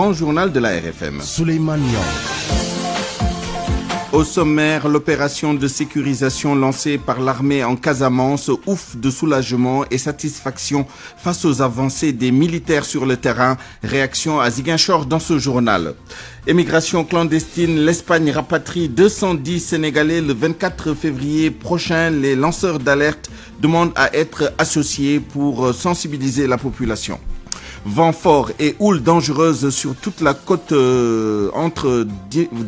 grand journal de la RFM. Souleymane Niang. Au sommaire, l'opération de sécurisation lancée par l'armée en Casamance, ouf de soulagement et satisfaction face aux avancées des militaires sur le terrain. Réaction à Ziguinchor dans ce journal. Émigration clandestine, l'Espagne rapatrie 210 Sénégalais le 24 février prochain. Les lanceurs d'alerte demandent à être associés pour sensibiliser la population. Vent fort et houle dangereuse sur toute la côte entre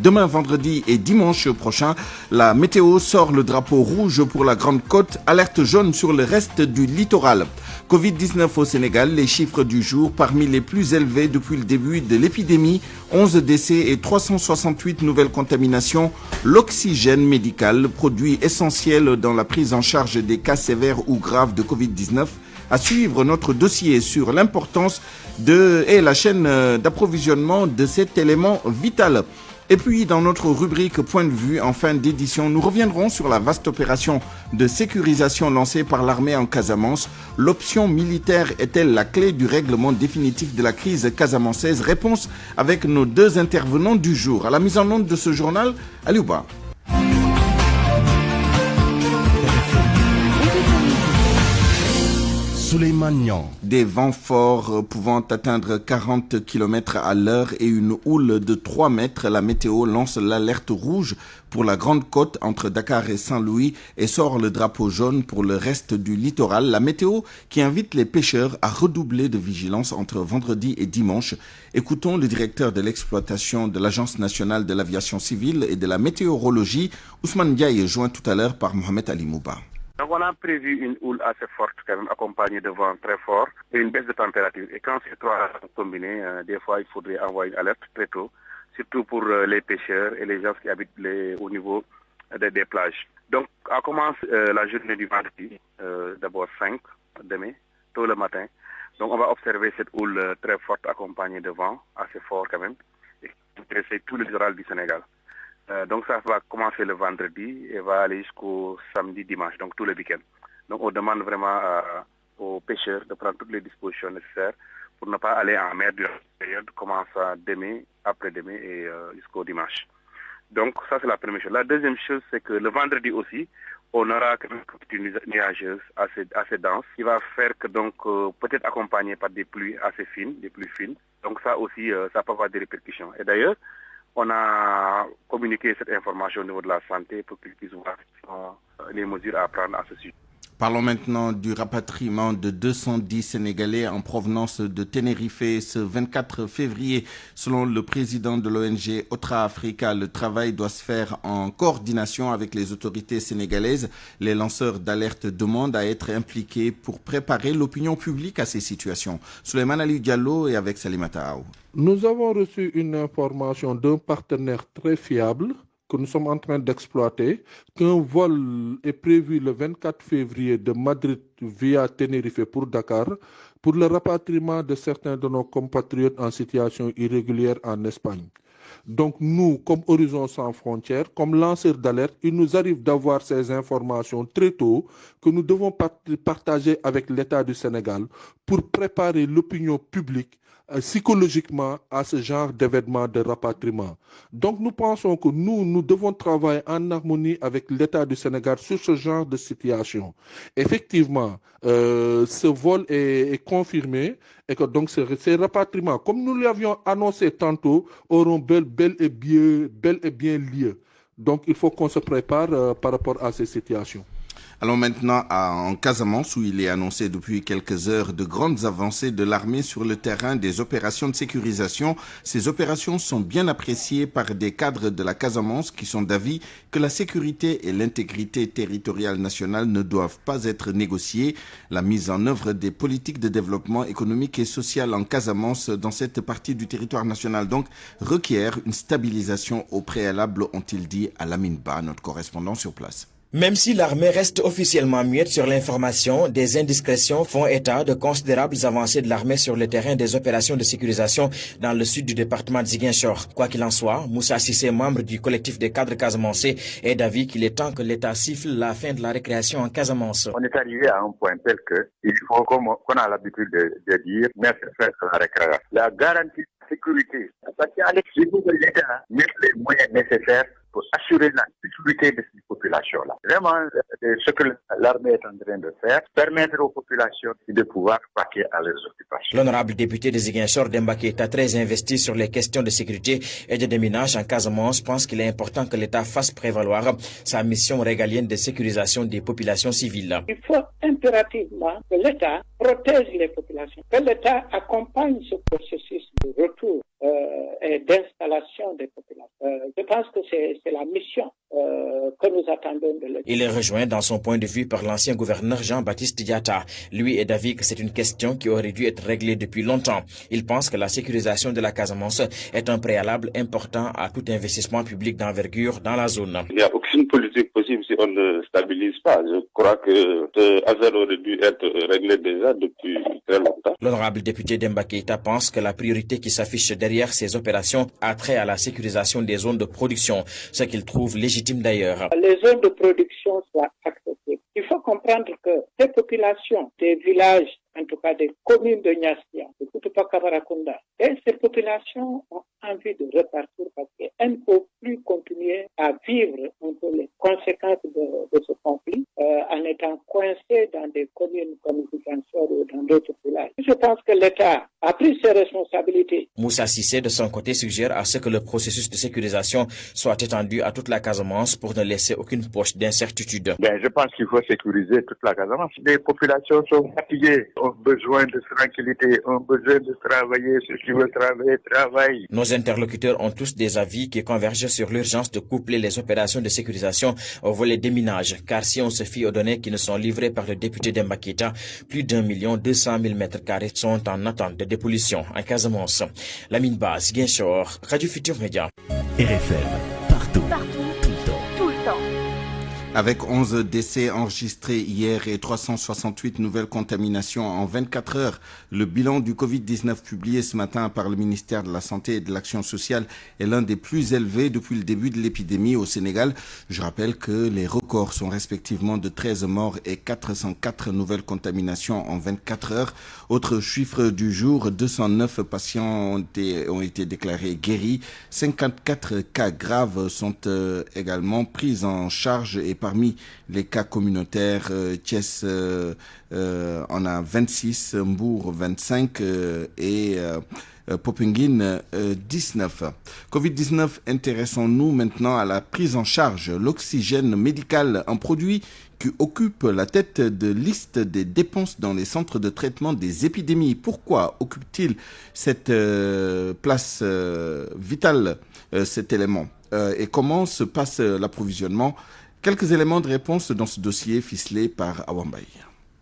demain vendredi et dimanche prochain. La météo sort le drapeau rouge pour la Grande Côte, alerte jaune sur le reste du littoral. Covid-19 au Sénégal, les chiffres du jour parmi les plus élevés depuis le début de l'épidémie. 11 décès et 368 nouvelles contaminations. L'oxygène médical, produit essentiel dans la prise en charge des cas sévères ou graves de Covid-19. À suivre notre dossier sur l'importance et la chaîne d'approvisionnement de cet élément vital. Et puis, dans notre rubrique Point de vue, en fin d'édition, nous reviendrons sur la vaste opération de sécurisation lancée par l'armée en Casamance. L'option militaire est-elle la clé du règlement définitif de la crise casamançaise? Réponse avec nos deux intervenants du jour. À la mise en onde de ce journal, Aliouba. Souleymane Niang. Des vents forts pouvant atteindre 40 km à l'heure et une houle de 3 mètres. La météo lance l'alerte rouge pour la Grande Côte entre Dakar et Saint-Louis et sort le drapeau jaune pour le reste du littoral. La météo qui invite les pêcheurs à redoubler de vigilance entre vendredi et dimanche. Écoutons le directeur de l'exploitation de l'Agence nationale de l'aviation civile et de la météorologie, Ousmane Diaye, joint tout à l'heure par Mohamed Ali Mouba. Donc on a prévu une houle assez forte, quand même, accompagnée de vent très fort et une baisse de température. Et quand ces trois sont combinés, des fois il faudrait envoyer une alerte très tôt, surtout pour les pêcheurs et les gens qui habitent au niveau des plages. Donc on commence la journée du vendredi, d'abord 5 demain, tôt le matin. Donc on va observer cette houle très forte accompagnée de vent assez fort quand même, et qui intéresse tout le littoral du Sénégal. Donc ça va commencer le vendredi et va aller jusqu'au samedi, dimanche, donc tout le week-end. Donc on demande vraiment aux pêcheurs de prendre toutes les dispositions nécessaires pour ne pas aller en mer durant la période, commençant demain, après-demain et jusqu'au dimanche. Donc ça c'est la première chose. La deuxième chose, c'est que le vendredi aussi, on aura une nuageuse assez dense qui va faire que donc peut-être accompagné par des pluies assez fines, des pluies fines. Donc ça aussi, ça peut avoir des répercussions. Et d'ailleurs, on a communiqué cette information au niveau de la santé pour qu'ils puissent voir les mesures à prendre à ce sujet. Parlons maintenant du rapatriement de 210 Sénégalais en provenance de Tenerife ce 24 février. Selon le président de l'ONG Otra Africa, le travail doit se faire en coordination avec les autorités sénégalaises. Les lanceurs d'alerte demandent à être impliqués pour préparer l'opinion publique à ces situations. Souleymane Ali Diallo est avec Salimata Aou. Nous avons reçu une information d'un partenaire très fiable que nous sommes en train d'exploiter, qu'un vol est prévu le 24 février de Madrid via Tenerife pour Dakar pour le rapatriement de certains de nos compatriotes en situation irrégulière en Espagne. Donc nous, comme Horizon Sans Frontières, comme lanceurs d'alerte, il nous arrive d'avoir ces informations très tôt que nous devons partager avec l'État du Sénégal pour préparer l'opinion publique psychologiquement à ce genre d'événement de rapatriement. Donc nous pensons que nous devons travailler en harmonie avec l'État du Sénégal sur ce genre de situation. Effectivement, ce vol est confirmé et que donc ces rapatriements, comme nous l'avions annoncé tantôt, auront bel et bien lieu. Donc il faut qu'on se prépare par rapport à ces situations. Allons maintenant en Casamance où il est annoncé depuis quelques heures de grandes avancées de l'armée sur le terrain des opérations de sécurisation. Ces opérations sont bien appréciées par des cadres de la Casamance qui sont d'avis que la sécurité et l'intégrité territoriale nationale ne doivent pas être négociées. La mise en œuvre des politiques de développement économique et social en Casamance dans cette partie du territoire national donc requiert une stabilisation au préalable, ont-ils dit à Lamine Ba, notre correspondant sur place. Même si l'armée reste officiellement muette sur l'information, des indiscrétions font état de considérables avancées de l'armée sur le terrain des opérations de sécurisation dans le sud du département de Ziguinchor. Quoi qu'il en soit, Moussa Sissé, membre du collectif des cadres casamançais, est d'avis qu'il est temps que l'État siffle la fin de la récréation en Casamance. On est arrivé à un point tel que il faut, comme on a l'habitude de dire, mettre fin à la récréation. La garantie de sécurité patients à l'extérieur. Il faut que l'État mette les moyens nécessaires pour assurer la sécurité de ces populations-là. Vraiment, ce que l'armée est en train de faire, permettre aux populations de pouvoir vaquer à leurs occupations. L'honorable député de Ziguinchor, Demba Keita, très investi sur les questions de sécurité et de déminage en Casamance, pense qu'il est important que l'État fasse prévaloir sa mission régalienne de sécurisation des populations civiles. Il faut impérativement que l'État protège les populations, que l'État accompagne ce processus de retour et d'installation des populations. Je pense que c'est la mission que nous attendons de l'État. Il est rejoint dans son point de vue par l'ancien gouverneur Jean-Baptiste Diatta. Lui est d'avis que c'est une question qui aurait dû être réglée depuis longtemps. Il pense que la sécurisation de la Casamance est un préalable important à tout investissement public d'envergure dans la zone. Il n'y a aucune politique possible si on ne stabilise pas. Je crois que ce hasard aurait dû être réglé déjà depuis très longtemps. L'honorable député Demba Keita pense que la priorité qui s'affiche derrière ces opérations a trait à la sécurisation des zones de production, ce qu'il trouve légitime d'ailleurs. Les zones de production soient accessibles. Il faut comprendre que ces populations, des villages, en tout cas des communes de Niassia, de Koutoupakavarakunda, et ces populations ont envie de repartir parce qu'elles ne peuvent plus continuer à vivre un peu les conséquences de ce conflit en étant coincées dans des communes comme Ziguinchor ou dans d'autres villages. Je pense que l'État a pris ses responsabilités. Moussa Sissé, de son côté, suggère à ce que le processus de sécurisation soit étendu à toute la Casamance pour ne laisser aucune poche d'incertitude. Je pense qu'il faut sécuriser toute la Casamance. Les populations sont fatiguées, ont besoin de tranquillité, ont besoin de travailler. Ceux qui veulent travailler, travaillent. Nos interlocuteurs ont tous des avis qui convergent sur l'urgence de coupler les opérations de sécurisation au volet déminage, car si on se fie aux données qui nous sont livrées par le député Demba Keita, plus d'1 200 000 m² sont en attente de dépollution en Casamance. Lamine Ba, Ziguinchor, Radio Futur Média. RFM, partout. Tout le temps. Avec 11 décès enregistrés hier et 368 nouvelles contaminations en 24 heures, le bilan du Covid-19 publié ce matin par le ministère de la Santé et de l'Action sociale est l'un des plus élevés depuis le début de l'épidémie au Sénégal. Je rappelle que les records sont respectivement de 13 morts et 404 nouvelles contaminations en 24 heures. Autre chiffre du jour, 209 patients ont été déclarés guéris. 54 cas graves sont également pris en charge et parmi les cas communautaires, Thiès en a 26, Mbour 25 et Popenguine 19. Covid-19, intéressons-nous maintenant à la prise en charge. L'oxygène médical, un produit qui occupe la tête de liste des dépenses dans les centres de traitement des épidémies. Pourquoi occupe-t-il cette place vitale, cet élément et comment se passe l'approvisionnement? Quelques éléments de réponse dans ce dossier ficelé par Awambaye.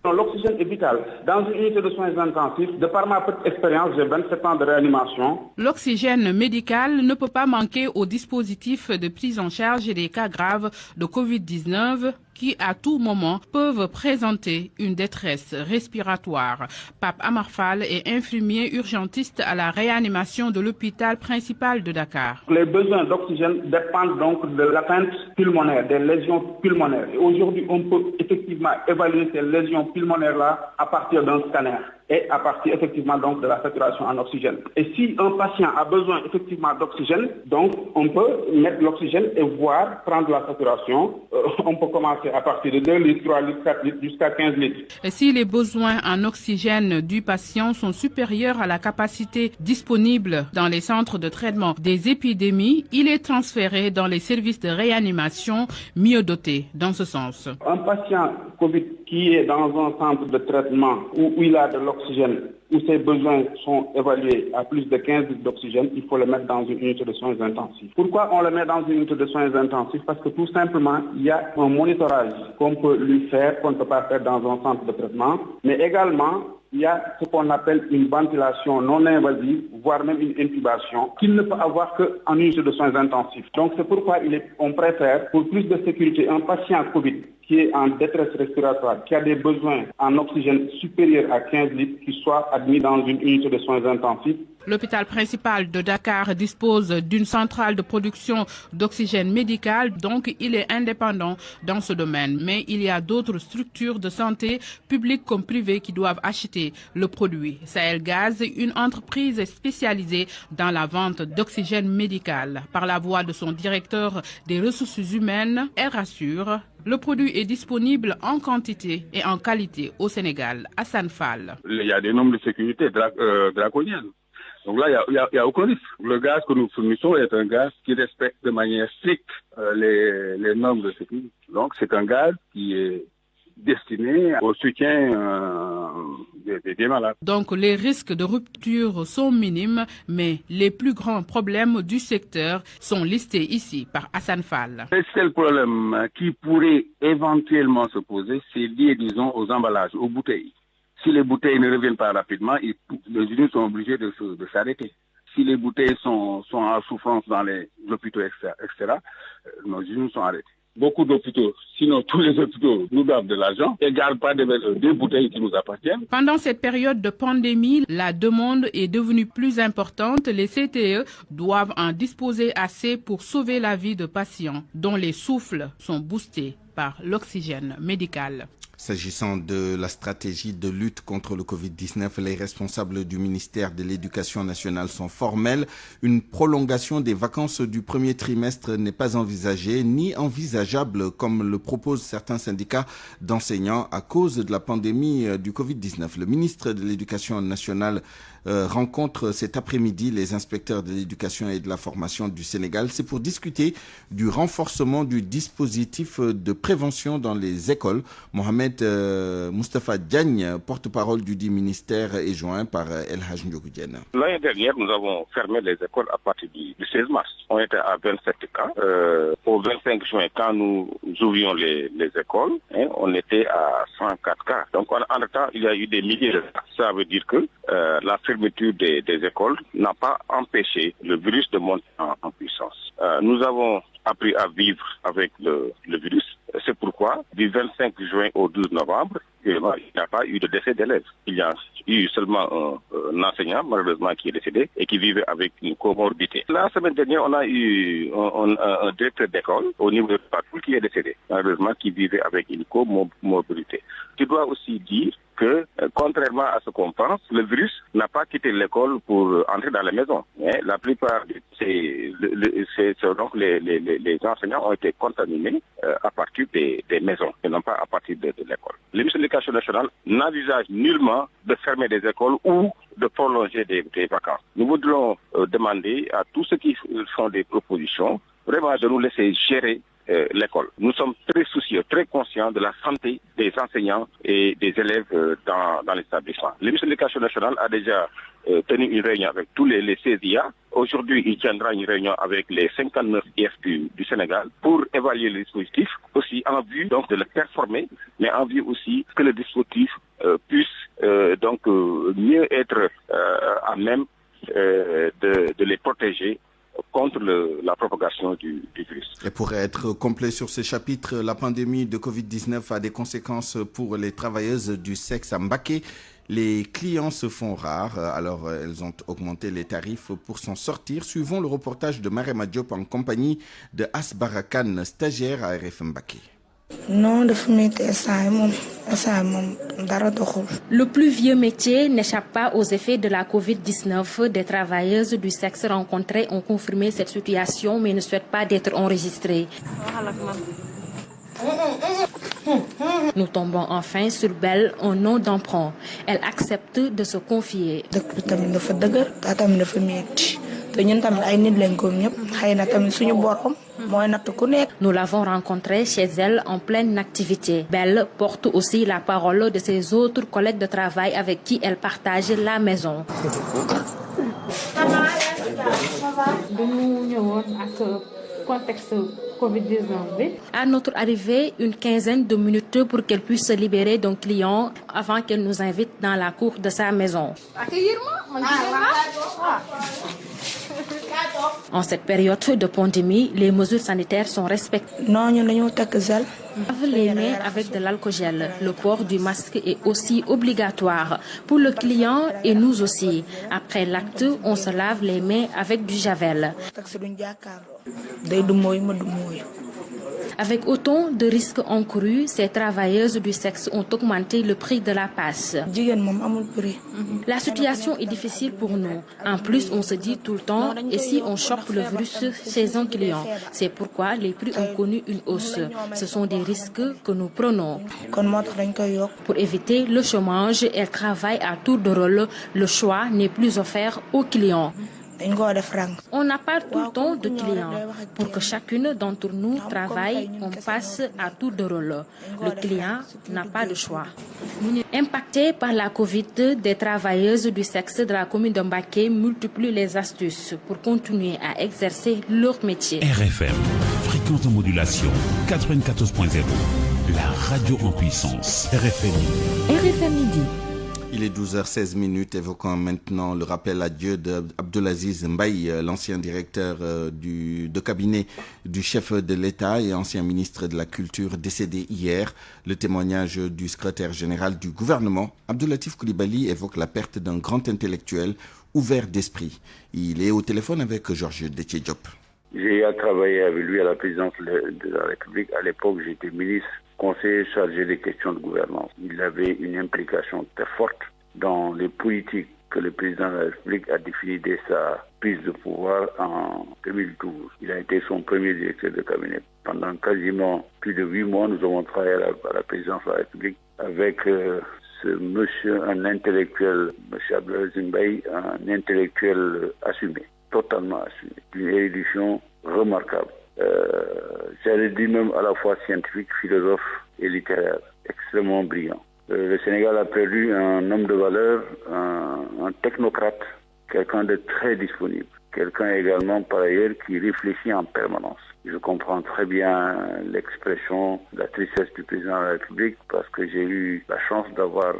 L'oxygène est vital. Dans une unité de soins intensifs, de par ma petite expérience, j'ai 27 ans de réanimation. L'oxygène médical ne peut pas manquer au dispositif de prise en charge des cas graves de Covid-19 qui, à tout moment, peuvent présenter une détresse respiratoire. Pape Amarfal est infirmier urgentiste à la réanimation de l'hôpital principal de Dakar. Les besoins d'oxygène dépendent donc de l'atteinte pulmonaire, des lésions pulmonaires. Et aujourd'hui, on peut effectivement évaluer ces lésions pulmonaires-là à partir d'un scanner et à partir effectivement donc de la saturation en oxygène. Et si un patient a besoin effectivement d'oxygène, donc on peut mettre l'oxygène et voir prendre la saturation. On peut commencer à partir de 2 litres, 3 litres, 4 litres jusqu'à 15 litres. Et si les besoins en oxygène du patient sont supérieurs à la capacité disponible dans les centres de traitement des épidémies, il est transféré dans les services de réanimation mieux dotés dans ce sens. Un patient Covid qui est dans un centre de traitement où il a de l'oxygène, où ses besoins sont évalués à plus de 15 litres d'oxygène, il faut le mettre dans une unité de soins intensifs. Pourquoi on le met dans une unité de soins intensifs? Parce que tout simplement, il y a un monitorage qu'on peut lui faire, qu'on ne peut pas faire dans un centre de traitement, mais également, il y a ce qu'on appelle une ventilation non invasive, voire même une intubation, qu'il ne peut avoir qu'en unité de soins intensifs. Donc c'est pourquoi on préfère, pour plus de sécurité, un patient Covid qui est en détresse respiratoire, qui a des besoins en oxygène supérieurs à 15 litres, qui soit admis dans une unité de soins intensifs. L'hôpital principal de Dakar dispose d'une centrale de production d'oxygène médical, donc il est indépendant dans ce domaine. Mais il y a d'autres structures de santé, publiques comme privées, qui doivent acheter le produit. Sahel Gaz, une entreprise spécialisée dans la vente d'oxygène médical. Par la voix de son directeur des ressources humaines, elle rassure, le produit est disponible en quantité et en qualité au Sénégal. Hassan Fall. Il y a des normes de sécurité draconiennes. Donc là, il n'y a aucun risque. Le gaz que nous fournissons est un gaz qui respecte de manière stricte les normes de sécurité. Donc c'est un gaz qui est destiné au soutien des malades. Donc les risques de rupture sont minimes, mais les plus grands problèmes du secteur sont listés ici par Hassan Fall. Le seul problème qui pourrait éventuellement se poser, c'est lié, disons, aux emballages, aux bouteilles. Si les bouteilles ne reviennent pas rapidement, les usines sont obligées de s'arrêter. Si les bouteilles sont en souffrance dans les hôpitaux, etc., nos usines sont arrêtées. Beaucoup d'hôpitaux, sinon tous les hôpitaux, nous doivent de l'argent et ne gardent pas des bouteilles qui nous appartiennent. Pendant cette période de pandémie, la demande est devenue plus importante. Les CTE doivent en disposer assez pour sauver la vie de patients dont les souffles sont boostés par l'oxygène médical. S'agissant de la stratégie de lutte contre le Covid-19, les responsables du ministère de l'Éducation nationale sont formels. Une prolongation des vacances du premier trimestre n'est pas envisagée ni envisageable comme le proposent certains syndicats d'enseignants à cause de la pandémie du Covid-19. Le ministre de l'Éducation nationale rencontre cet après-midi les inspecteurs de l'éducation et de la formation du Sénégal. C'est pour discuter du renforcement du dispositif de prévention dans les écoles. Mohamed Moustapha Diagne, porte-parole du dit ministère, est joint par El Hadj Ndiogou Diène. L'année dernière, nous avons fermé les écoles à partir du 16 mars. On était à 27 cas. Au 25 juin, quand nous ouvrions les écoles, on était à 104 cas. Donc, en temps, il y a eu des milliers de cas. Ça veut dire que la fermeture des écoles n'a pas empêché le virus de monter en puissance. Nous avons appris à vivre avec le virus. C'est pourquoi, du 25 juin au 12 novembre, il n'y a pas eu de décès d'élèves. Il y a eu seulement un enseignant, malheureusement, qui est décédé et qui vivait avec une comorbidité. La semaine dernière, on a eu un directeur d'école au niveau de Patou qui est décédé, malheureusement, qui vivait avec une comorbidité. Tu dois aussi dire que, contrairement à ce qu'on pense, le virus n'a pas quitté l'école pour entrer dans la maison. La plupart les enseignants ont été contaminés à partir des maisons et non pas à partir de l'école. Le ministre de l'Éducation nationale n'envisage nullement de fermer des écoles ou de prolonger des vacances. Nous voudrions demander à tous ceux qui font des propositions vraiment de nous laisser gérer l'école. Nous sommes très soucieux, très conscients de la santé des enseignants et des élèves dans l'établissement. Le ministre de l'Éducation nationale a déjà tenu une réunion avec tous les CESIA. Aujourd'hui, il tiendra une réunion avec les 59 IF du Sénégal pour évaluer le dispositif, aussi en vue donc de le performer, mais en vue aussi que le dispositif puisse mieux être à même de les protéger contre la propagation du virus. Et pour être complet sur ce chapitre, la pandémie de Covid-19 a des conséquences pour les travailleuses du sexe à Mbacké. Les clients se font rares, alors elles ont augmenté les tarifs pour s'en sortir. Suivons le reportage de Marema Diop en compagnie de Asbara Kane, stagiaire à RFM Mbacké. Le plus vieux métier n'échappe pas aux effets de la Covid-19. Des travailleuses du sexe rencontrées ont confirmé cette situation mais ne souhaitent pas d'être enregistrées. Nous tombons enfin sur Belle, un nom d'emprunt. Elle accepte de se confier. Nous l'avons rencontrée chez elle en pleine activité. Belle porte aussi la parole de ses autres collègues de travail avec qui elle partage la maison. Contexte COVID-19. À notre arrivée, une quinzaine de minutes pour qu'elle puisse se libérer d'un client avant qu'elle nous invite dans la cour de sa maison. En cette période de pandémie, les mesures sanitaires sont respectées. Lave les mains avec de l'alcool gel. Le port du masque est aussi obligatoire pour le client et nous aussi. Après l'acte, on se lave les mains avec du javel. Avec autant de risques encourus, ces travailleuses du sexe ont augmenté le prix de la passe. La situation est difficile pour nous. En plus, on se dit tout le temps, et si on chope le virus chez un client? C'est pourquoi les prix ont connu une hausse. Ce sont des risques que nous prenons. Pour éviter le chômage, elles travaillent à tour de rôle. Le choix n'est plus offert aux clients. On n'a pas tout le temps de clients. Pour que chacune d'entre nous travaille, on passe à tour de rôle. Le client n'a pas de choix. Impactées par la Covid, des travailleuses du sexe de la commune de Mbacké multiplient les astuces pour continuer à exercer leur métier. RFM, fréquence de modulation 94.0, la radio en puissance. RFM midi. Il est 12h16, évoquant maintenant le rappel à Dieu d'Abdelaziz Mbaye, l'ancien directeur de cabinet du chef de l'État et ancien ministre de la Culture décédé hier. Le témoignage du secrétaire général du gouvernement, Abdoulatif Coulibaly, évoque la perte d'un grand intellectuel ouvert d'esprit. Il est au téléphone avec Georges Déthié Diop. J'ai travaillé avec lui à la présidence de la République. À l'époque, j'étais ministre, conseiller chargé des questions de gouvernance. Il avait une implication très forte dans les politiques que le président de la République a définies dès sa prise de pouvoir en 2012. Il a été son premier directeur de cabinet. Pendant quasiment plus de 8 mois, nous avons travaillé à la présidence de la République avec ce monsieur, un intellectuel, monsieur Abdelaziz Mbaye, un intellectuel assumé, totalement assumé, d'une érudition remarquable. J'allais dire même à la fois scientifique, philosophe et littéraire, extrêmement brillant. Le Sénégal a perdu un homme de valeur, un technocrate, quelqu'un de très disponible, quelqu'un également par ailleurs qui réfléchit en permanence. Je comprends très bien l'expression, la tristesse du président de la République parce que j'ai eu la chance d'avoir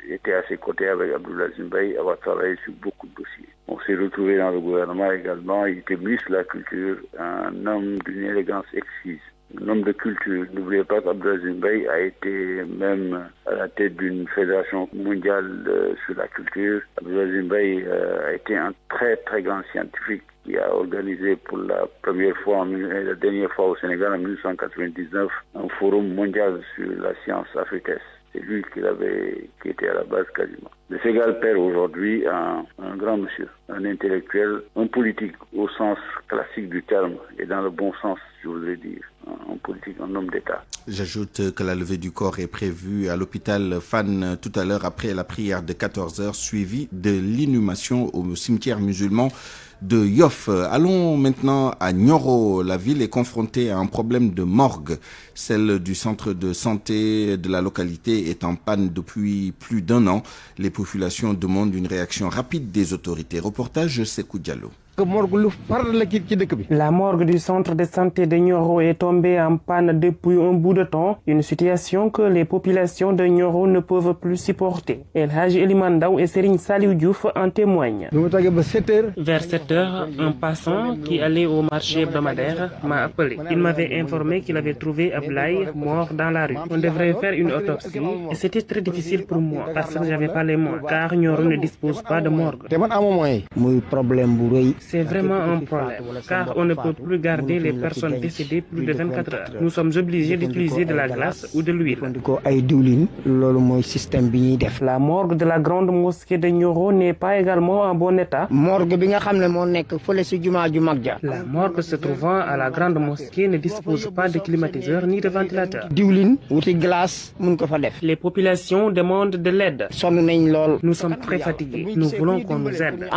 été à ses côtés avec Abdelaziz Mbaye, avoir travaillé sur beaucoup de dossiers. On s'est retrouvé dans le gouvernement également. Il était ministre de la Culture, un homme d'une élégance exquise, un homme de culture. N'oubliez pas qu'Abdelaziz Mbaye a été même à la tête d'une fédération mondiale sur la culture. Abdelaziz Mbaye a été un très très grand scientifique qui a organisé pour la première fois, la dernière fois au Sénégal en 1999, un forum mondial sur la science africaine. C'est lui qui était à la base quasiment. Le Sénégal perd aujourd'hui un grand monsieur, un intellectuel, un politique au sens classique du terme et dans le bon sens, je voudrais dire, un politique, un homme d'État. J'ajoute que la levée du corps est prévue à l'hôpital Fann tout à l'heure après la prière de 14h, suivie de l'inhumation au cimetière musulman de Yoff. Allons maintenant à Nioro. La ville est confrontée à un problème de morgue. Celle du centre de santé de la localité est en panne depuis plus d'1 an. Les populations demandent une réaction rapide des autorités. Reportage Sekou Diallo. La morgue du centre de santé de Nioro est tombée en panne depuis un bout de temps, une situation que les populations de Nioro ne peuvent plus supporter. El Hadj Elimandaou et Serigne Saliou Diouf en témoignent. Vers 7 heures, un passant qui allait au marché hebdomadaire m'a appelé. Il m'avait informé qu'il avait trouvé Ablaye mort dans la rue. On devrait faire une autopsie et c'était très difficile pour moi parce que je n'avais pas les moyens car Nioro ne dispose pas de morgue. C'est vraiment un problème, car on ne peut plus garder les personnes décédées plus de 24 heures. Nous sommes obligés d'utiliser de la glace ou de l'huile. La morgue de la grande mosquée de Nioro n'est pas également en bon état. La morgue se trouvant à la grande mosquée ne dispose pas de climatiseur ni de ventilateur. Les populations demandent de l'aide. Nous sommes très fatigués. Nous voulons qu'on nous aide.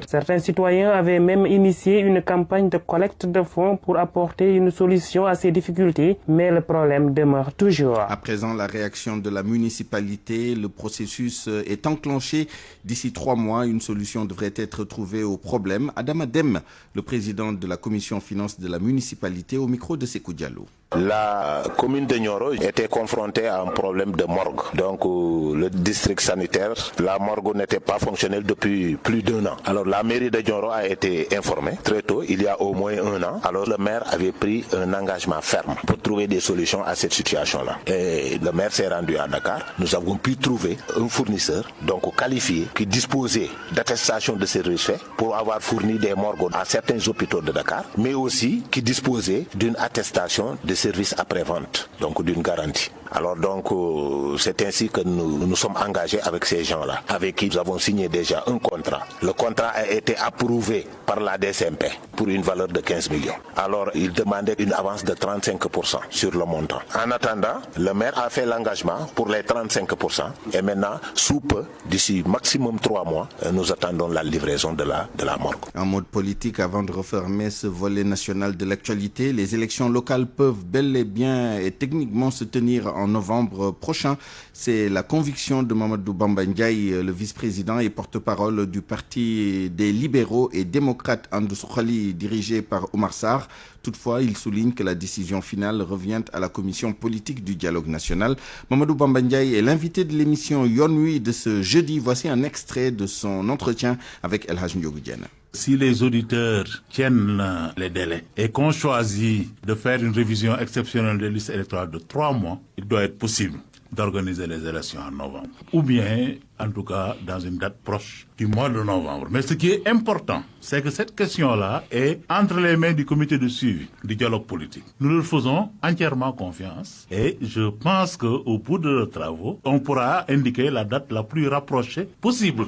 Certains citoyens avaient même initié une campagne de collecte de fonds pour apporter une solution à ces difficultés, mais le problème demeure toujours. À présent, la réaction de la municipalité, le processus est enclenché. D'ici 3 mois, une solution devrait être trouvée au problème. Adam Adem, le président de la commission finances de la municipalité, au micro de Sekou Diallo. La commune de Nioro était confrontée à un problème de morgue. Donc le district sanitaire, la morgue n'était pas fonctionnelle depuis plus d'1 an. Alors la mairie de Nioro a été informée très tôt, il y a au moins 1 an. Alors le maire avait pris un engagement ferme pour trouver des solutions à cette situation-là. Et le maire s'est rendu à Dakar. Nous avons pu trouver un fournisseur donc qualifié qui disposait d'attestation de services faits pour avoir fourni des morgues à certains hôpitaux de Dakar, mais aussi qui disposait d'une attestation de services après-vente, donc d'une garantie. Alors donc c'est ainsi que nous sommes engagés avec ces gens-là, avec qui nous avons signé déjà un contrat. Le contrat a été approuvé par la DCMP pour une valeur de 15 millions. Alors il demandait une avance de 35% sur le montant. En attendant, le maire a fait l'engagement pour les 35% et maintenant, sous peu, d'ici maximum 3 mois, nous attendons la livraison de la morgue. En mode politique, avant de refermer ce volet national de l'actualité, les élections locales peuvent bel et bien et techniquement se tenir en novembre prochain. C'est la conviction de Mamadou Bamba Ndiaye, le vice-président et porte-parole du Parti des libéraux et démocrates Andoussoukhali, dirigé par Omar Sarr. Toutefois, il souligne que la décision finale revient à la commission politique du dialogue national. Mamadou Bamba Ndiaye est l'invité de l'émission Yonui de ce jeudi. Voici un extrait de son entretien avec El Hadj Ndiogou Diène. Si les auditeurs tiennent les délais et qu'on choisit de faire une révision exceptionnelle des listes électorales de 3 mois, il doit être possible d'organiser les élections en novembre. Ou bien, en tout cas, dans une date proche du mois de novembre. Mais ce qui est important, c'est que cette question-là est entre les mains du comité de suivi du dialogue politique. Nous leur faisons entièrement confiance et je pense qu'au bout de nos travaux, on pourra indiquer la date la plus rapprochée possible,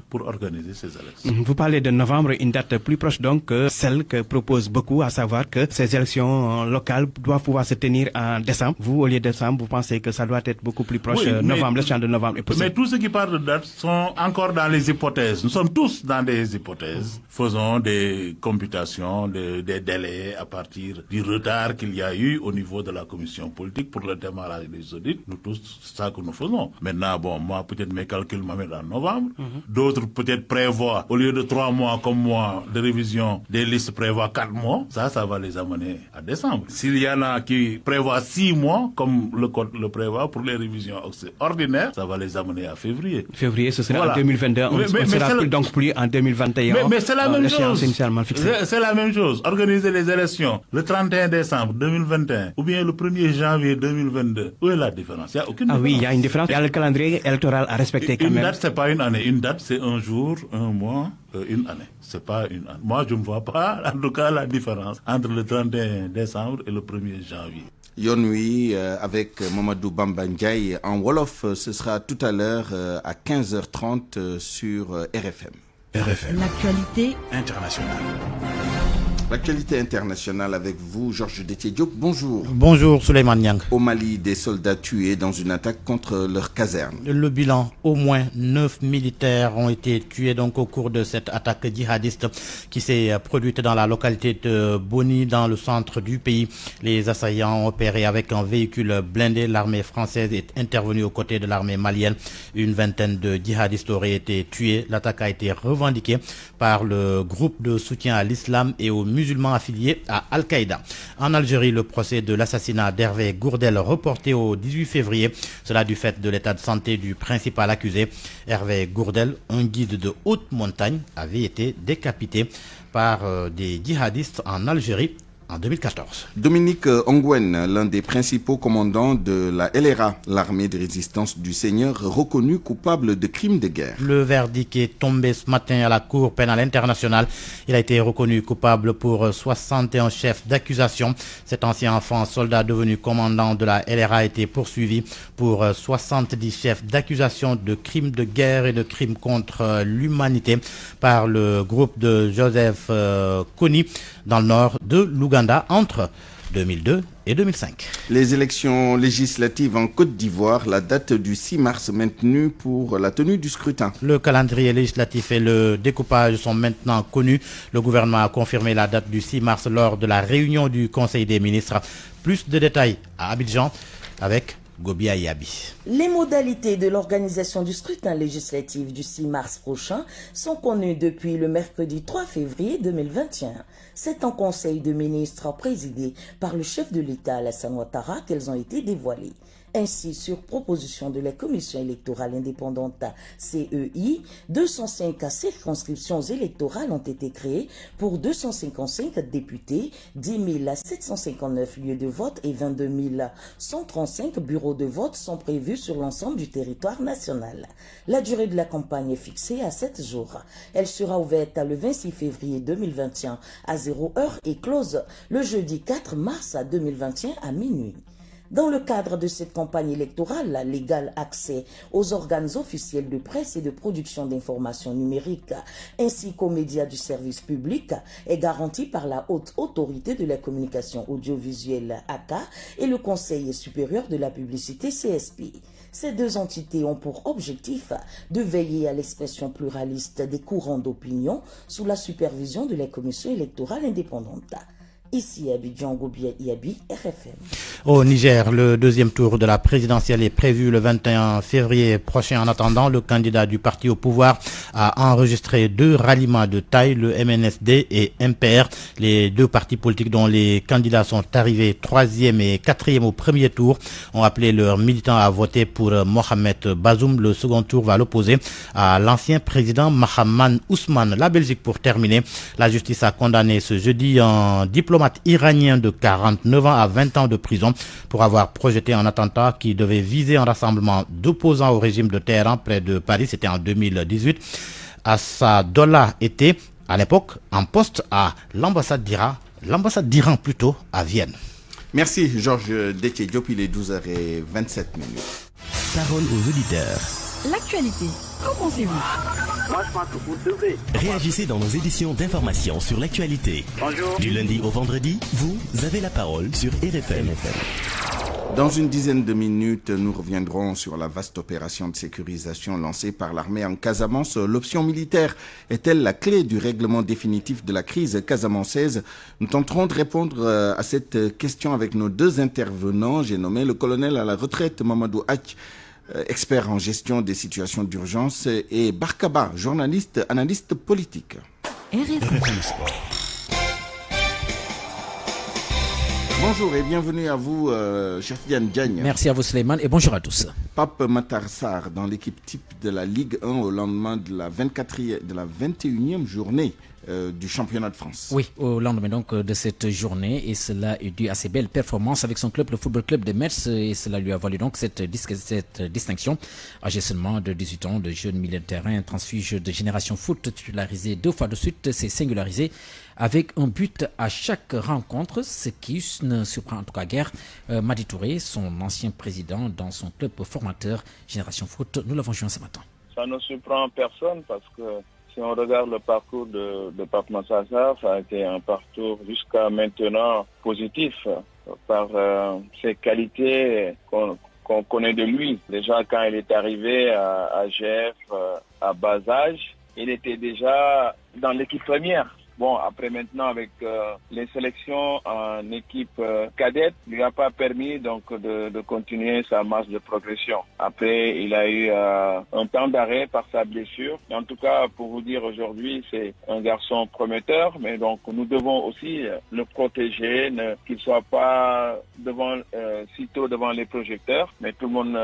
pour organiser ces élections. Vous parlez de novembre, une date plus proche donc que celle que propose beaucoup, à savoir que ces élections locales doivent pouvoir se tenir en décembre. Vous, au lieu de décembre, vous pensez que ça doit être beaucoup plus proche, novembre, le champ de novembre est possible. Mais tous ceux qui parlent de date sont encore dans les hypothèses. Nous sommes tous dans des hypothèses. Faisons des computations, des délais à partir du retard qu'il y a eu au niveau de la commission politique pour le démarrage des audits. Nous tous, c'est ça que nous faisons. Maintenant, moi, peut-être mes calculs m'amènent en novembre. D'autres, peut-être, prévoient, au lieu de 3 mois comme moi, de révision des listes, prévoient 4 mois. Ça va les amener à décembre. S'il y en a qui prévoient 6 mois, comme le code le prévoit pour les révisions ordinaires, ça va les amener à février. Février, ce sera en 2022. On ne sera donc plus en 2021. Mais c'est la même chose. Initialement fixée. C'est la même chose. Organiser les élections le 31 décembre 2021 ou bien le 1er janvier 2022. Où est la différence? Il n'y a aucune différence. Oui, il y a une différence. Il y a le calendrier électoral à respecter quand même. Une date, c'est pas une année. Une date, c'est un jour, un mois, une année. C'est pas une année. Moi, je ne vois pas, en tout cas, la différence entre le 31 décembre et le 1er janvier. Yonui avec Mamadou Bamba Ndiaye en Wolof, ce sera tout à l'heure à 15h30 sur RFM. RFM. L'actualité internationale. L'actualité internationale avec vous, Georges Détié-Diop. Bonjour. Bonjour, Souleymane Niang. Au Mali, des soldats tués dans une attaque contre leur caserne. Le bilan, au moins 9 militaires ont été tués donc au cours de cette attaque djihadiste qui s'est produite dans la localité de Boni, dans le centre du pays. Les assaillants ont opéré avec un véhicule blindé. L'armée française est intervenue aux côtés de l'armée malienne. Une vingtaine de djihadistes auraient été tués. L'attaque a été revendiquée par le groupe de soutien à l'islam et aux musulmans affiliés à Al-Qaïda. En Algérie, le procès de l'assassinat d'Hervé Gourdel reporté au 18 février. Cela du fait de l'état de santé du principal accusé. Hervé Gourdel, un guide de haute montagne, avait été décapité par des djihadistes en Algérie en 2014. Dominique Ongwen, l'un des principaux commandants de la LRA, l'armée de résistance du Seigneur, reconnu coupable de crimes de guerre. Le verdict est tombé ce matin à la Cour pénale internationale. Il a été reconnu coupable pour 61 chefs d'accusation. Cet ancien enfant soldat devenu commandant de la LRA a été poursuivi pour 70 chefs d'accusation de crimes de guerre et de crimes contre l'humanité par le groupe de Joseph Kony dans le nord de l'Ouganda entre 2002 et 2005. Les élections législatives en Côte d'Ivoire, la date du 6 mars maintenue pour la tenue du scrutin. Le calendrier législatif et le découpage sont maintenant connus. Le gouvernement a confirmé la date du 6 mars lors de la réunion du Conseil des ministres. Plus de détails à Abidjan avec Gobia Yabi. Les modalités de l'organisation du scrutin législatif du 6 mars prochain sont connues depuis le mercredi 3 février 2021. C'est en conseil de ministres présidé par le chef de l'État Alassane Ouattara qu'elles ont été dévoilées. Ainsi, sur proposition de la Commission électorale indépendante CEI, 205 circonscriptions électorales ont été créées pour 255 députés, 10 759 lieux de vote et 22 135 bureaux de vote sont prévus sur l'ensemble du territoire national. La durée de la campagne est fixée à 7 jours. Elle sera ouverte le 26 février 2021 à 0h et close le jeudi 4 mars 2021 à minuit. Dans le cadre de cette campagne électorale, l'égal accès aux organes officiels de presse et de production d'informations numériques ainsi qu'aux médias du service public est garanti par la Haute Autorité de la Communication Audiovisuelle ACA et le Conseil supérieur de la publicité CSP. Ces deux entités ont pour objectif de veiller à l'expression pluraliste des courants d'opinion sous la supervision de la Commission électorale indépendante. Ici Abidjan, Gobia Yabi, RFM. Au Niger, le deuxième tour de la présidentielle est prévu le 21 février prochain. En attendant, le candidat du parti au pouvoir a enregistré 2 ralliements de taille, le MNSD et MPR. Les 2 partis politiques dont les candidats sont arrivés 3e et 4e au premier tour ont appelé leurs militants à voter pour Mohamed Bazoum. Le second tour va l'opposer à l'ancien président Mahaman Ousmane. La Belgique, pour terminer, la justice a condamné ce jeudi un diplomate iranien de 49 ans à 20 ans de prison pour avoir projeté un attentat qui devait viser un rassemblement d'opposants au régime de Téhéran près de Paris. C'était en 2018. Assadollah était à l'époque en poste à l'ambassade d'Iran plutôt à Vienne. Merci Georges Détié Diop, il est 12h27. Parole aux auditeurs. L'actualité, qu'en pensez-vous? Moi, je pense que vous devez. Réagissez dans nos éditions d'information sur l'actualité. Bonjour. Du lundi au vendredi, vous avez la parole sur RFM. Dans une dizaine de minutes, nous reviendrons sur la vaste opération de sécurisation lancée par l'armée en Casamance. L'option militaire est-elle la clé du règlement définitif de la crise casamançaise? Nous tenterons de répondre à cette question avec nos 2 intervenants. J'ai nommé le colonel à la retraite Mamadou Hach, expert en gestion des situations d'urgence, et Barkaba, journaliste, analyste politique. RFM Sport. Bonjour et bienvenue à vous, Chertidiane Diagne. Merci à vous, Suleiman, et bonjour à tous. Pape Matar Sarr dans l'équipe type de la Ligue 1 au lendemain de la 21e journée du championnat de France. Oui, au lendemain donc de cette journée, et cela est dû à ses belles performances avec son club, le Football Club de Metz, et cela lui a valu donc cette distinction. Âgé seulement de 18 ans, de jeune milieu de terrain, transfuge de Génération Foot, titularisé 2 fois de suite, s'est singularisé avec un but à chaque rencontre, ce qui ne surprend en tout cas guère Madi Touré, son ancien président dans son club formateur Génération Foot. Nous l'avons joint ce matin. Ça ne surprend personne parce que si on regarde le parcours de Pape Matar Sarr, ça a été un parcours jusqu'à maintenant positif par ses qualités qu'on connaît de lui. Déjà quand il est arrivé à GF à bas âge, il était déjà dans l'équipe première. Bon, après maintenant avec les sélections en équipe cadette, lui a pas permis donc de continuer sa marche de progression. Après, il a eu un temps d'arrêt par sa blessure. En tout cas, pour vous dire aujourd'hui, c'est un garçon prometteur, mais donc nous devons aussi le protéger, qu'il soit pas sitôt devant les projecteurs, mais tout le monde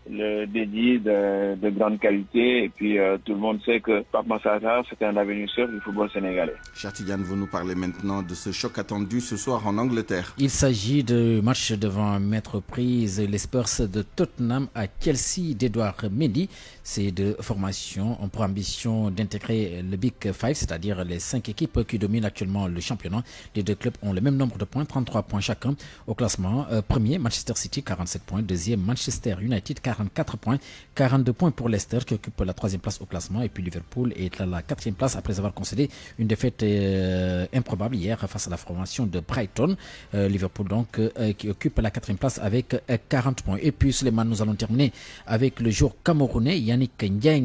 le dédie de grande qualité, et puis tout le monde sait que Pape Matar Sarr, c'est un avenir sûr du football sénégalais. Chertidiane, vous nous parlez maintenant de ce choc attendu ce soir en Angleterre. Il s'agit de match devant mettre prise les Spurs de Tottenham à Chelsea d'Edouard Mendy. Ces 2 formations ont pour ambition d'intégrer le Big Five, c'est-à-dire les 5 équipes qui dominent actuellement le championnat. Les 2 clubs ont le même nombre de points, 33 points chacun au classement. Premier, Manchester City, 47 points. Deuxième, Manchester United, 44 points. 42 points pour Leicester qui occupe la 3e place au classement. Et puis Liverpool est à la 4e place après avoir concédé une défaite était improbable hier face à la formation de Brighton. Liverpool donc qui occupe la 4e place avec 40 points. Et puis Suleiman, nous allons terminer avec le joueur camerounais Yannick Ndiaye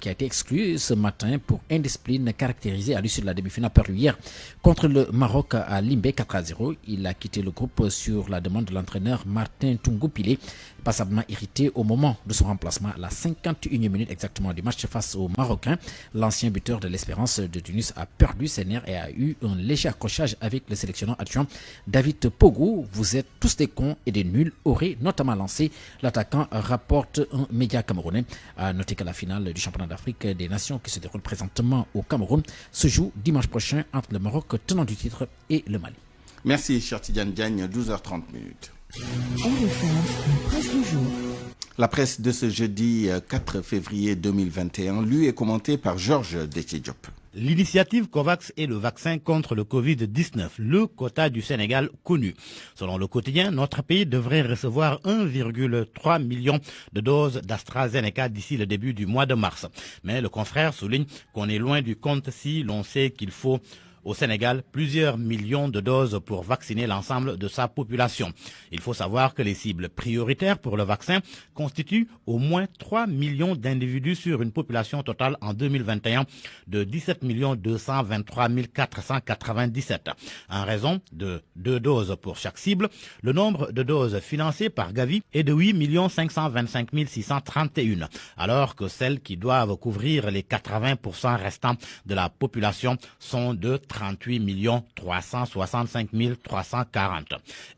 qui a été exclu ce matin pour indiscipline caractérisée à l'issue de la demi-finale perdue hier contre le Maroc à Limbé 4-0. Il a quitté le groupe sur la demande de l'entraîneur Martin Tungoupilé, passablement irrité au moment de son remplacement à la 51e minute exactement du match face aux Marocains. L'ancien buteur de l'Espérance de Tunis a perdu ses nerfs et a eu un léger accrochage avec le sélectionneur adjoint David Pogou. Vous êtes tous des cons et des nuls, aurait notamment lancé l'attaquant, rapporte un média camerounais. À noter que la finale du championnat d'Afrique des Nations qui se déroule présentement au Cameroun se joue dimanche prochain entre le Maroc, tenant du titre, et le Mali. Merci, cher Tidiane Diagne, 12h30. La presse de ce jeudi 4 février 2021, lue et commentée par Georges Détié-Diop. L'initiative COVAX est le vaccin contre le Covid-19, le quota du Sénégal connu. Selon le quotidien, notre pays devrait recevoir 1,3 million de doses d'AstraZeneca d'ici le début du mois de mars. Mais le confrère souligne qu'on est loin du compte si l'on sait qu'il faut au Sénégal plusieurs millions de doses pour vacciner l'ensemble de sa population. Il faut savoir que les cibles prioritaires pour le vaccin constituent au moins 3 millions d'individus sur une population totale en 2021 de 17 223 497. En raison de 2 doses pour chaque cible, le nombre de doses financées par Gavi est de 8 525 631, alors que celles qui doivent couvrir les 80% restants de la population sont de 38 365 340.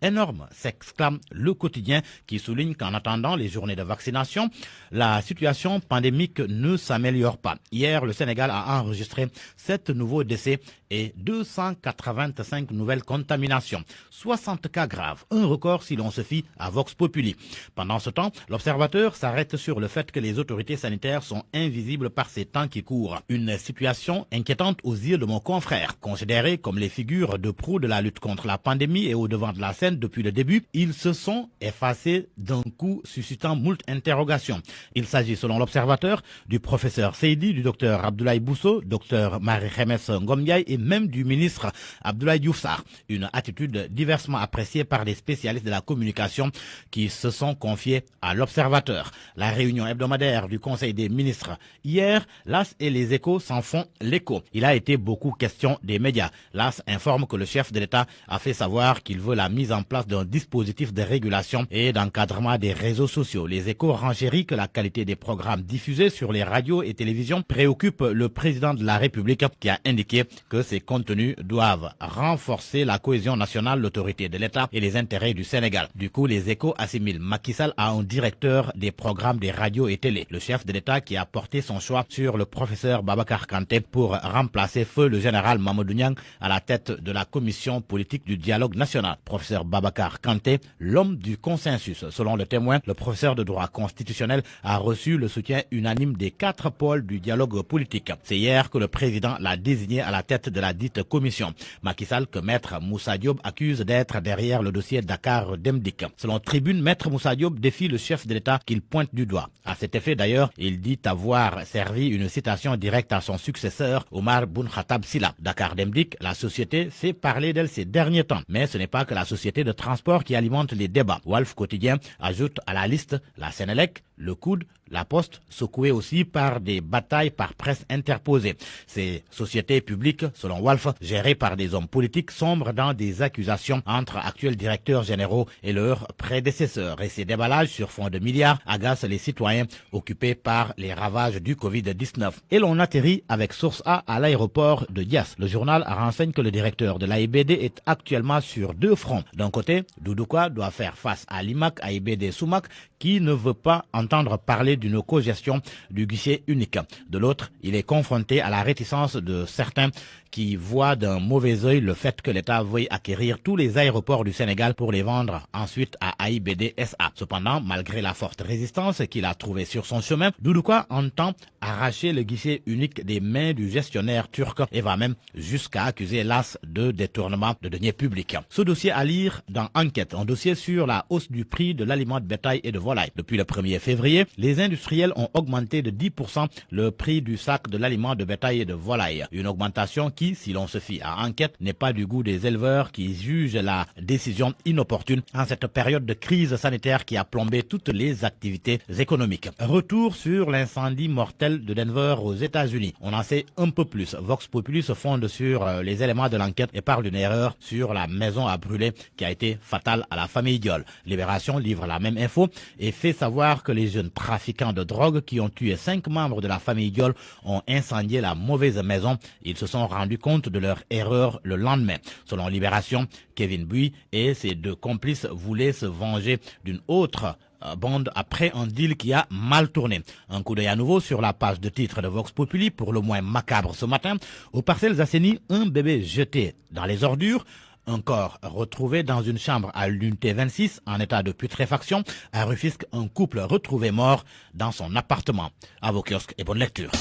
Énorme, s'exclame le quotidien qui souligne qu'en attendant les journées de vaccination, la situation pandémique ne s'améliore pas. Hier, le Sénégal a enregistré 7 nouveaux décès et 285 nouvelles contaminations. 60 cas graves, un record si l'on se fie à Vox Populi. Pendant ce temps, l'observateur s'arrête sur le fait que les autorités sanitaires sont invisibles par ces temps qui courent. Une situation inquiétante aux yeux de mon confrère. Considérés comme les figures de proue de la lutte contre la pandémie et au devant de la scène depuis le début, ils se sont effacés d'un coup, suscitant moult interrogations. Il s'agit, selon l'observateur, du professeur Seydi, du docteur Abdoulaye Bousso, docteur Marie-Khémesse Ngom-Ndiaye et même du ministre Abdoulaye Diouf Sarr. Une attitude diversement appréciée par des spécialistes de la communication qui se sont confiés à l'observateur. La réunion hebdomadaire du Conseil des ministres hier, l'AS et les Échos s'en font l'écho. Il a été beaucoup question des médias. L'AS informe que le chef de l'État a fait savoir qu'il veut la mise en place d'un dispositif de régulation et d'encadrement des réseaux sociaux. Les Échos renchérit que la qualité des programmes diffusés sur les radios et télévisions préoccupe le président de la République qui a indiqué que ces contenus doivent renforcer la cohésion nationale, l'autorité de l'État et les intérêts du Sénégal. Du coup, les Échos assimilent Macky Sall à un directeur des programmes des radios et télé. Le chef de l'État qui a porté son choix sur le professeur Babacar Kanté pour remplacer feu le général Mamadou Niang à la tête de la commission politique du dialogue national. Professeur Babacar Kanté, l'homme du consensus. Selon le Témoin, le professeur de droit constitutionnel a reçu le soutien unanime des 4 pôles du dialogue politique. C'est hier que le président l'a désigné à la tête de la dite commission. Macky Sall, que Maître Moussa Diop accuse d'être derrière le dossier Dakar Demdik. Selon Tribune, Maître Moussa Diop défie le chef de l'État qu'il pointe du doigt. À cet effet d'ailleurs, il dit avoir servi une citation directe à son successeur, Omar Boun Khattab Silla. Dakar Demdik, la société fait parler d'elle ces derniers temps. Mais ce n'est pas que la société de transport qui alimente les débats. Walf Quotidien ajoute à la liste la Sénélec, le Coude, la Poste, secouée aussi par des batailles par presse interposées. Ces sociétés publiques, selon Walf, gérées par des hommes politiques, sombrent dans des accusations entre actuels directeurs généraux et leurs prédécesseurs. Et ces déballages sur fond de milliards agacent les citoyens occupés par les ravages du Covid-19. Et l'on atterrit avec Source A à l'aéroport de Dias. Le journal renseigne que le directeur de l'AIBD est actuellement sur 2 fronts. D'un côté, Doudouka doit faire face à l'IMAC, AIBD Soumac, qui ne veut pas entendre parler d'une cogestion du guichet unique. De l'autre, il est confronté à la réticence de certains qui voient d'un mauvais œil le fait que l'État veuille acquérir tous les aéroports du Sénégal pour les vendre ensuite à AIBD SA. Cependant, malgré la forte résistance qu'il a trouvée sur son chemin, Doudouka entend arracher le guichet unique des mains du gestionnaire turc et va même jusqu'à accuser l'AS de détournement de deniers publics. Ce dossier à lire dans Enquête, un dossier sur la hausse du prix de l'aliment de bétail et de volaille. Depuis le 1er février, les industriels ont augmenté de 10% le prix du sac de l'aliment de bétail et de volaille. Une augmentation qui, si l'on se fie à enquête, n'est pas du goût des éleveurs qui jugent la décision inopportune en cette période de crise sanitaire qui a plombé toutes les activités économiques. Retour sur l'incendie mortel de Denver aux États-Unis. On en sait un peu plus. Vox Populi se fonde sur les éléments de l'enquête et parle d'une erreur sur la maison à brûler qui a été fatale à la famille Diol. Libération livre la même info et fait savoir que les jeunes trafiquants de drogue qui ont tué 5 membres de la famille Diol ont incendié la mauvaise maison. Ils se sont rendus compte de leur erreur le lendemain. Selon Libération, Kevin Bui et ses 2 complices voulaient se venger d'une autre bande après un deal qui a mal tourné. Un coup d'œil à nouveau sur la page de titre de Vox Populi, pour le moins macabre ce matin. Aux Parcelles Assainies, un bébé jeté dans les ordures. Un corps retrouvé dans une chambre à l'unité 26 en état de putréfaction. À Rufisque, un couple retrouvé mort dans son appartement. À vos kiosques et bonne lecture.